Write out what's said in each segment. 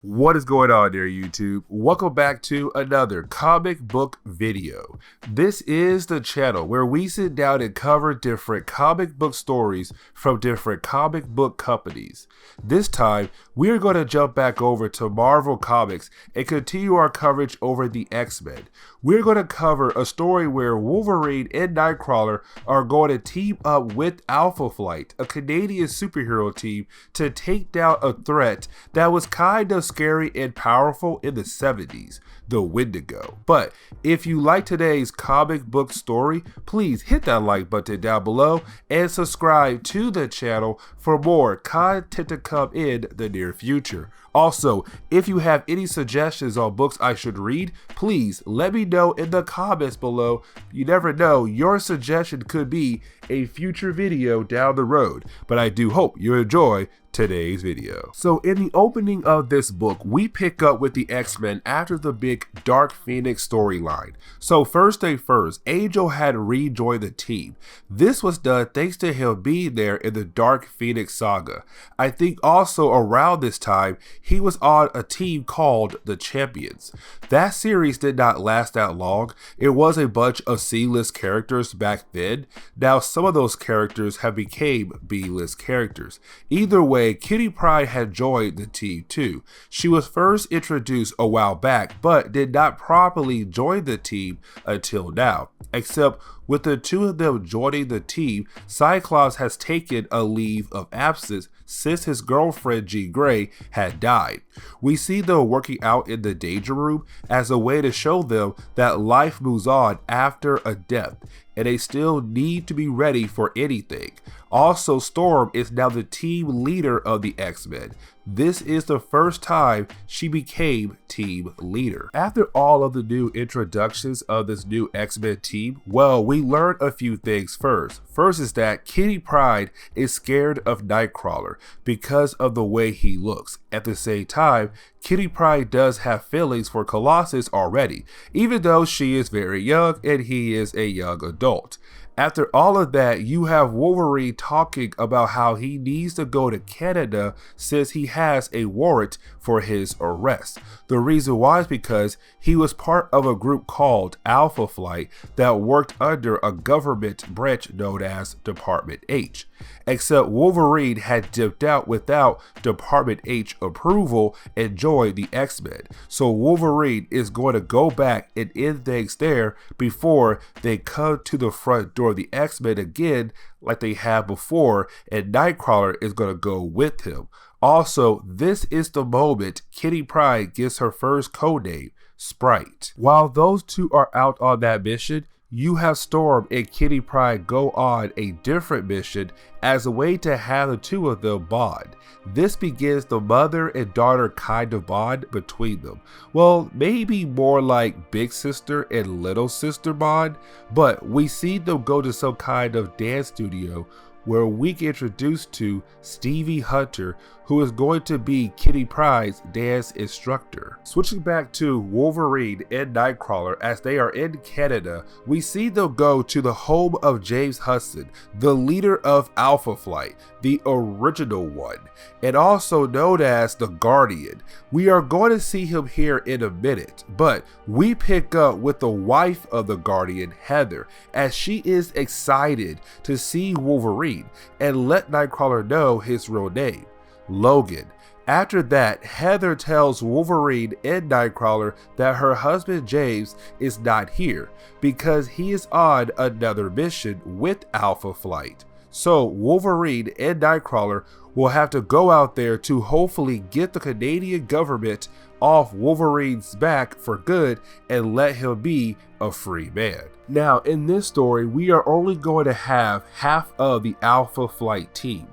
What is going on there, YouTube? Welcome back to another comic book video. This is the channel where we sit down and cover different comic book stories from different comic book companies. This time, we are going to jump back over to Marvel Comics and continue our coverage over the X-Men. We're going to cover a story where Wolverine and Nightcrawler are going to team up with Alpha Flight, a Canadian superhero team, to take down a threat that was kind of scary and powerful in the 70s, the Wendigo. But if you like today's comic book story, please hit that like button down below and subscribe to the channel for more content to come in the near future. Also, if you have any suggestions on books I should read, please let me know in the comments below. You never know, your suggestion could be a future video down the road, but I do hope you enjoy today's video. So in the opening of this book, we pick up with the X-Men after the big Dark Phoenix storyline. So first thing first, Angel had rejoined the team. This was done thanks to him being there in the Dark Phoenix saga. I think also around this time, he was on a team called the Champions. That series did not last that long. It was a bunch of C-list characters back then. Now some of those characters have became B-list characters. Either way, Kitty Pryde had joined the team too. She was first introduced a while back, but did not properly join the team until now. Except with the two of them joining the team, Cyclops has taken a leave of absence since his girlfriend Jean Grey had died. We see them working out in the Danger Room as a way to show them that life moves on after a death, and they still need to be ready for anything. Also, Storm is now the team leader of the X-Men. This is the first time she became team leader. After all of the new introductions of this new X-Men team, well, we learn a few things first. First is that Kitty Pryde is scared of Nightcrawler because of the way he looks. At the same time, Kitty Pryde does have feelings for Colossus already, even though she is very young and he is a young adult. After all of that, you have Wolverine talking about how he needs to go to Canada since he has a warrant for his arrest. The reason why is because he was part of a group called Alpha Flight that worked under a government branch known as Department H. Except Wolverine had dipped out without Department H approval and joined the X-Men. So Wolverine is going to go back and end things there before they come to the front door of the X-Men again like they have before, and Nightcrawler is going to go with him. Also, this is the moment Kitty Pryde gets her first codename, Sprite. While those two are out on that mission, you have Storm and Kitty Pryde go on a different mission as a way to have the two of them bond. This begins the mother and daughter kind of bond between them. Well, maybe more like big sister and little sister bond, but we see them go to some kind of dance studio where we get introduced to Stevie Hunter, who is going to be Kitty Pryde's dance instructor. Switching back to Wolverine and Nightcrawler as they are in Canada, we see them go to the home of James Hudson, the leader of Alpha Flight, the original one, and also known as the Guardian. We are going to see him here in a minute, but we pick up with the wife of the Guardian, Heather, as she is excited to see Wolverine and let Nightcrawler know his real name, Logan. After that, Heather tells Wolverine and Nightcrawler that her husband James is not here because he is on another mission with Alpha Flight. So Wolverine and Nightcrawler will have to go out there to hopefully get the Canadian government off Wolverine's back for good and let him be a free man. Now in this story, we are only going to have half of the Alpha Flight team.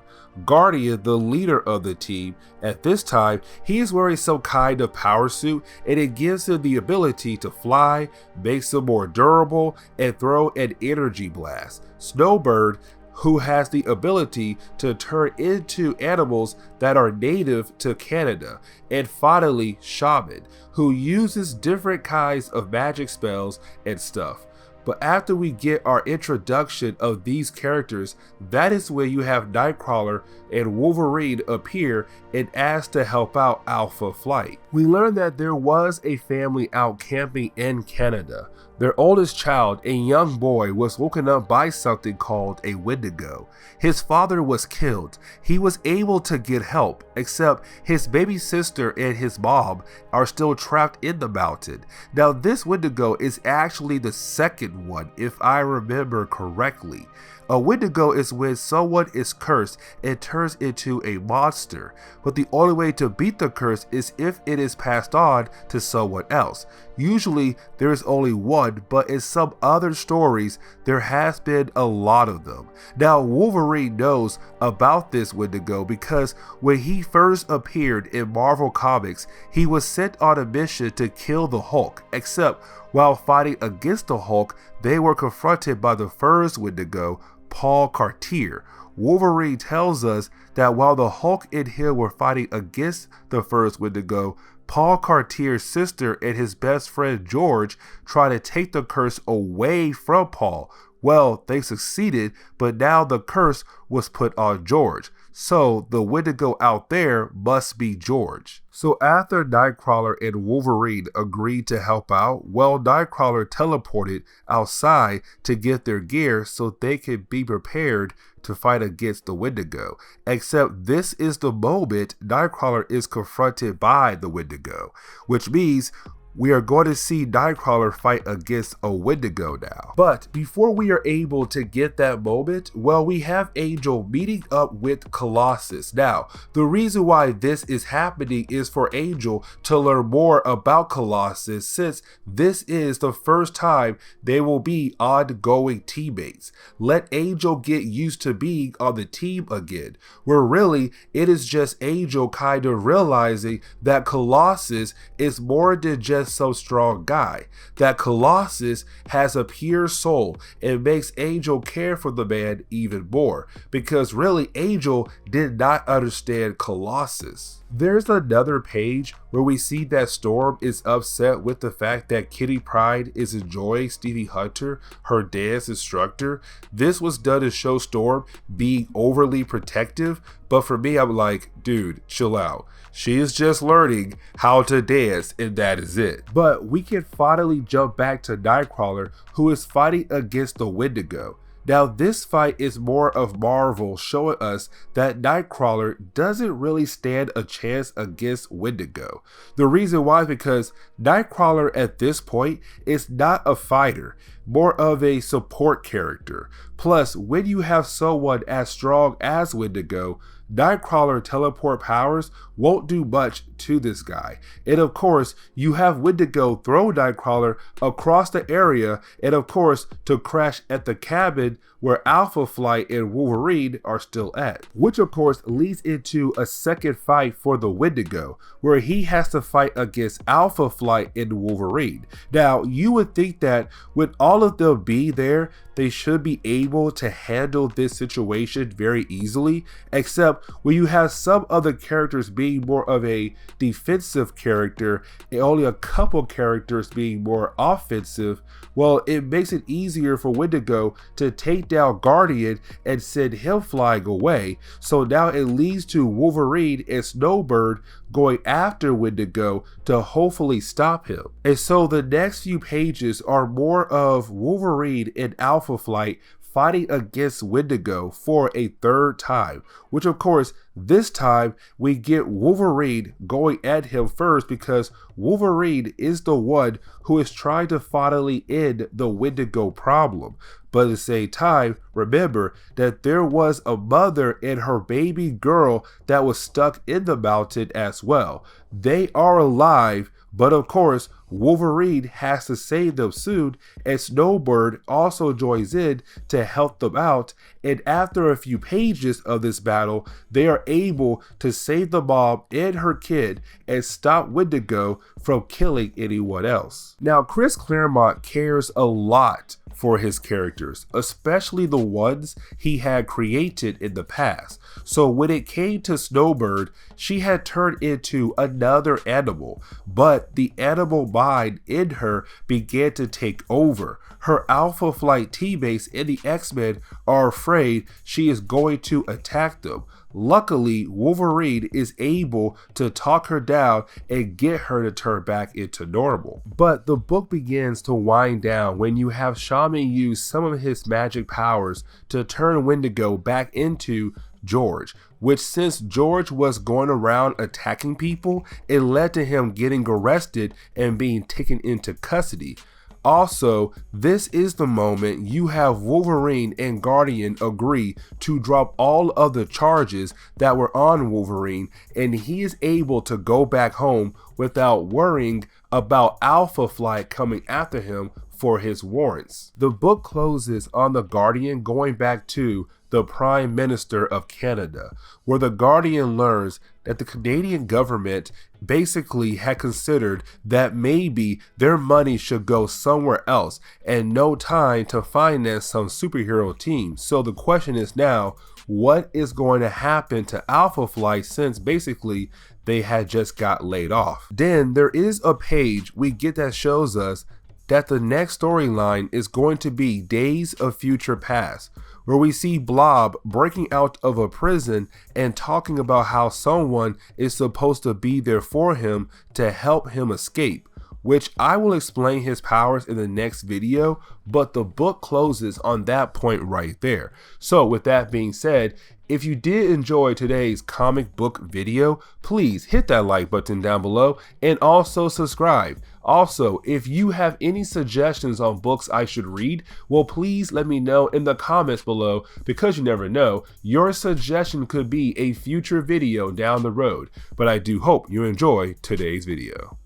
Guardian, the leader of the team, at this time, he is wearing some kind of power suit and it gives him the ability to fly, makes him more durable, and throw an energy blast. Snowbird, who has the ability to turn into animals that are native to Canada, and finally Shaman, who uses different kinds of magic spells and stuff. But after we get our introduction of these characters, that is when you have Nightcrawler and Wolverine appear and ask to help out Alpha Flight. We learn that there was a family out camping in Canada. Their oldest child, a young boy, was woken up by something called a Wendigo. His father was killed. He was able to get help, except his baby sister and his mom are still trapped in the mountain. Now this Wendigo is actually the second one, if I remember correctly. A Wendigo is when someone is cursed and turns into a monster, but the only way to beat the curse is if it is passed on to someone else. Usually there is only one, but in some other stories there has been a lot of them. Now Wolverine knows about this Wendigo because when he first appeared in Marvel Comics, he was sent on a mission to kill the Hulk, except while fighting against the Hulk, they were confronted by the first Wendigo, Paul Cartier. Wolverine tells us that while the Hulk and him were fighting against the first Wendigo, Paul Cartier's sister and his best friend George tried to take the curse away from Paul. Well, they succeeded, but now the curse was put on George. So the Wendigo out there must be George. So after Nightcrawler and Wolverine agreed to help out, well, Nightcrawler teleported outside to get their gear so they could be prepared to fight against the Wendigo. Except this is the moment Nightcrawler is confronted by the Wendigo, which means we are going to see Nightcrawler fight against a Wendigo now. But before we are able to get that moment, well, we have Angel meeting up with Colossus. Now, the reason why this is happening is for Angel to learn more about Colossus, since this is the first time they will be ongoing teammates. Let Angel get used to being on the team again, where really it is just Angel kind of realizing that Colossus is more than just some strong guy, that Colossus has a pure soul and makes Angel care for the man even more, because really Angel did not understand Colossus. There's another page where we see that Storm is upset with the fact that Kitty Pryde is enjoying Stevie Hunter, her dance instructor. This was done to show Storm being overly protective, but for me, I'm like, dude, chill out. She is just learning how to dance and that is it. But we can finally jump back to Nightcrawler, who is fighting against the Wendigo. Now this fight is more of Marvel showing us that Nightcrawler doesn't really stand a chance against Wendigo. The reason why is because Nightcrawler at this point is not a fighter, more of a support character. Plus, when you have someone as strong as Wendigo, Nightcrawler teleport powers won't do much to this guy. And of course, you have Wendigo throw Nightcrawler across the area, and of course, to crash at the cabin where Alpha Flight and Wolverine are still at. Which of course leads into a second fight for the Wendigo, where he has to fight against Alpha Flight and Wolverine. Now, you would think that with all of them being there, they should be able to handle this situation very easily, except when you have some other characters being more of a defensive character and only a couple characters being more offensive, well, it makes it easier for Wendigo to take down Guardian and send him flying away. So now it leads to Wolverine and Snowbird going after Wendigo to hopefully stop him. And so the next few pages are more of Wolverine and Alpha Flight fighting against Wendigo for a third time, which of course this time we get Wolverine going at him first, because Wolverine is the one who is trying to finally end the Wendigo problem. But at the same time, remember that there was a mother and her baby girl that was stuck in the mountain as well. They are alive, but of course Wolverine has to save them soon, and Snowbird also joins in to help them out. And after a few pages of this battle, they are able to save the mom and her kid and stop Wendigo from killing anyone else. Now, Chris Claremont cares a lot for his characters, especially the ones he had created in the past. So when it came to Snowbird, she had turned into another animal, but the animal mind in her began to take over. Her Alpha Flight teammates in the X-Men are afraid she is going to attack them. Luckily, Wolverine is able to talk her down and get her to turn back into normal. But the book begins to wind down when you have Shaman use some of his magic powers to turn Wendigo back into George, which, since George was going around attacking people, it led to him getting arrested and being taken into custody. Also, this is the moment you have Wolverine and Guardian agree to drop all of the charges that were on Wolverine, and he is able to go back home without worrying about Alpha Flight coming after him for his warrants. The book closes on the Guardian going back to the Prime Minister of Canada, where the Guardian learns that the Canadian government basically had considered that maybe their money should go somewhere else and no time to finance some superhero team. So the question is now, what is going to happen to Alpha Flight, since basically they had just got laid off? Then there is a page we get that shows us that the next storyline is going to be Days of Future Past, where we see Blob breaking out of a prison and talking about how someone is supposed to be there for him to help him escape, which I will explain his powers in the next video, but the book closes on that point right there. So with that being said, if you did enjoy today's comic book video, please hit that like button down below and also subscribe. Also, if you have any suggestions on books I should read, well, please let me know in the comments below, because you never know, your suggestion could be a future video down the road. But I do hope you enjoy today's video.